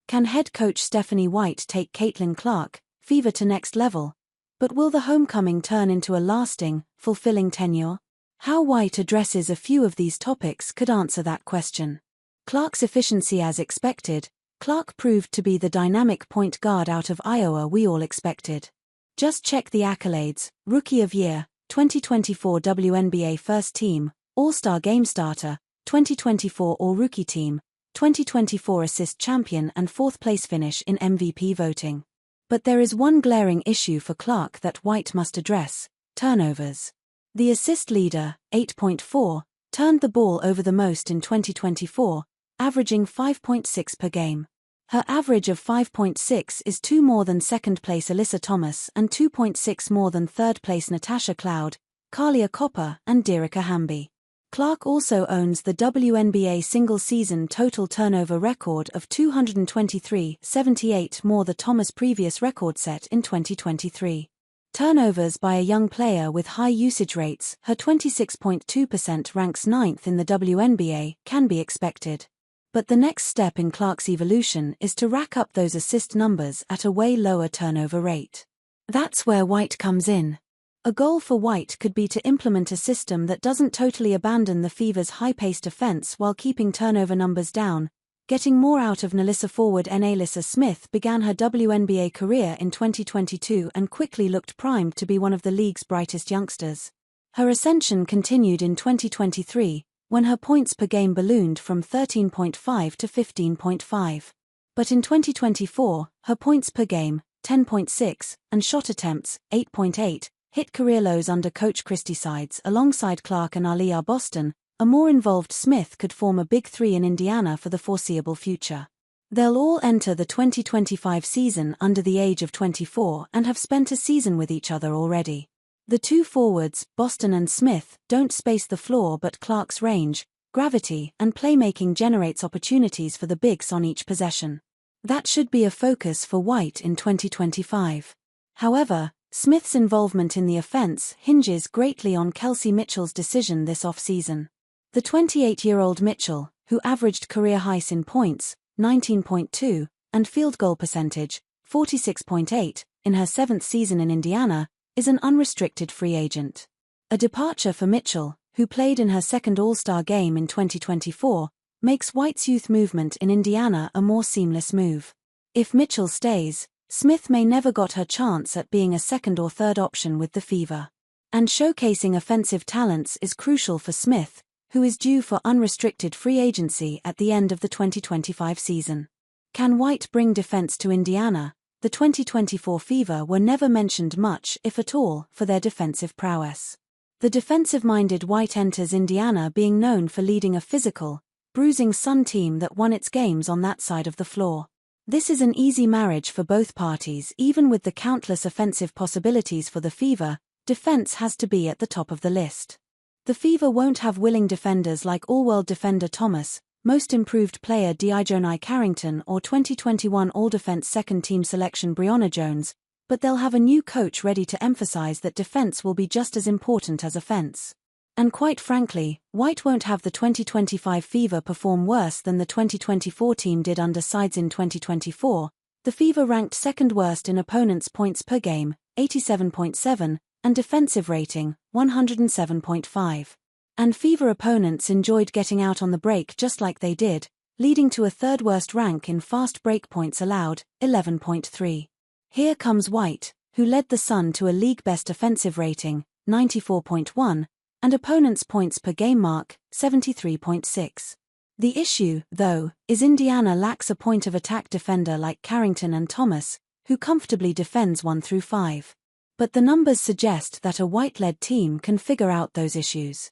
Can head coach Stephanie White take Caitlin Clark, Fever to next level? But will the homecoming turn into a lasting, fulfilling tenure? How White addresses a few of these topics could answer that question. Clark's efficiency. As expected, Clark proved to be the dynamic point guard out of Iowa we all expected. Just check the accolades: Rookie of Year, 2024 WNBA First Team, All-Star Game Starter, 2024 All-Rookie Team, 2024 Assist Champion and 4th place finish in MVP voting. But there is one glaring issue for Clark that White must address: turnovers. The assist leader, 8.4, turned the ball over the most in 2024, averaging 5.6 per game. Her average of 5.6 is 2 more than second-place Alyssa Thomas and 2.6 more than third-place Natasha Cloud, Kalia Copper and Derica Hamby. Clark also owns the WNBA single-season total turnover record of 223, 78 more than Thomas' previous record set in 2023. Turnovers by a young player with high usage rates, her 26.2% ranks 9th in the WNBA, can be expected. But the next step in Clark's evolution is to rack up those assist numbers at a way lower turnover rate. That's where White comes in. A goal for White could be to implement a system that doesn't totally abandon the Fever's high-paced offense while keeping turnover numbers down. Getting more out of NaLyssa forward NaLyssa Smith began her WNBA career in 2022 and quickly looked primed to be one of the league's brightest youngsters. Her ascension continued in 2023, when her points per game ballooned from 13.5 to 15.5. But in 2024, her points per game, 10.6, and shot attempts, 8.8, hit career lows under coach Christie sides. Alongside Clark and Aaliyah Boston, a more involved Smith could form a big three in Indiana for the foreseeable future. They'll all enter the 2025 season under the age of 24 and have spent a season with each other already. The two forwards, Boston and Smith, don't space the floor, but Clark's range, gravity, and playmaking generates opportunities for the bigs on each possession. That should be a focus for White in 2025. However, Smith's involvement in the offense hinges greatly on Kelsey Mitchell's decision this offseason. The 28-year-old Mitchell, who averaged career highs in points, 19.2, and field goal percentage, 46.8, in her 7th season in Indiana, is an unrestricted free agent. A departure for Mitchell, who played in her 2nd All-Star game in 2024, makes White's youth movement in Indiana a more seamless move. If Mitchell stays, Smith may never got her chance at being a 2nd or 3rd option with the Fever. And showcasing offensive talents is crucial for Smith, who is due for unrestricted free agency at the end of the 2025 season. Can White bring defense to Indiana? The 2024 Fever were never mentioned much, if at all, for their defensive prowess. The defensive-minded White enters Indiana being known for leading a physical, bruising Sun team that won its games on that side of the floor. This is an easy marriage for both parties. Even with the countless offensive possibilities for the Fever, defense has to be at the top of the list. The Fever won't have willing defenders like all-world defender Thomas, most improved player Dijonai Carrington or 2021 All-Defense second-team selection Breonna Jones, but they'll have a new coach ready to emphasize that defense will be just as important as offense. And quite frankly, White won't have the 2025 Fever perform worse than the 2024 team did under sides in 2024. The Fever ranked 2nd worst in opponents' points per game, 87.7, and defensive rating, 107.5. And Fever opponents enjoyed getting out on the break just like they did, leading to a 3rd worst rank in fast break points allowed, 11.3. Here comes White, who led the Sun to a league-best offensive rating, 94.1, and opponents' points per game mark, 73.6. The issue, though, is Indiana lacks a point-of-attack defender like Carrington and Thomas, who comfortably defends 1 through 5. But the numbers suggest that a White-led team can figure out those issues.